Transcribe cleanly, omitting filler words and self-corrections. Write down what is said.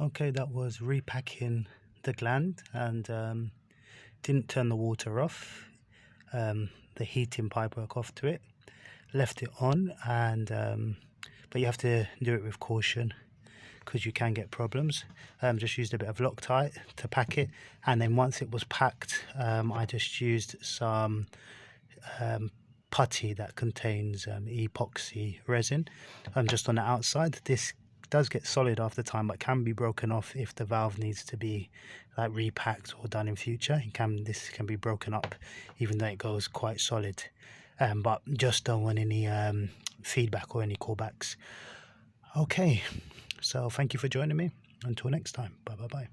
Okay, that was repacking the Gland, and didn't turn the water off. The heating pipe broke off to it, left it on, and but you have to do it with caution because you can get problems. Just used a bit of Loctite to pack it, and then once it was packed, I just used some putty that contains epoxy resin just on the outside. This does get solid after time, but can be broken off if the valve needs to be like repacked or done in future. This can be broken up even though it goes quite solid, but just don't want any feedback or any callbacks. Okay, so thank you for joining me. Until next time, bye.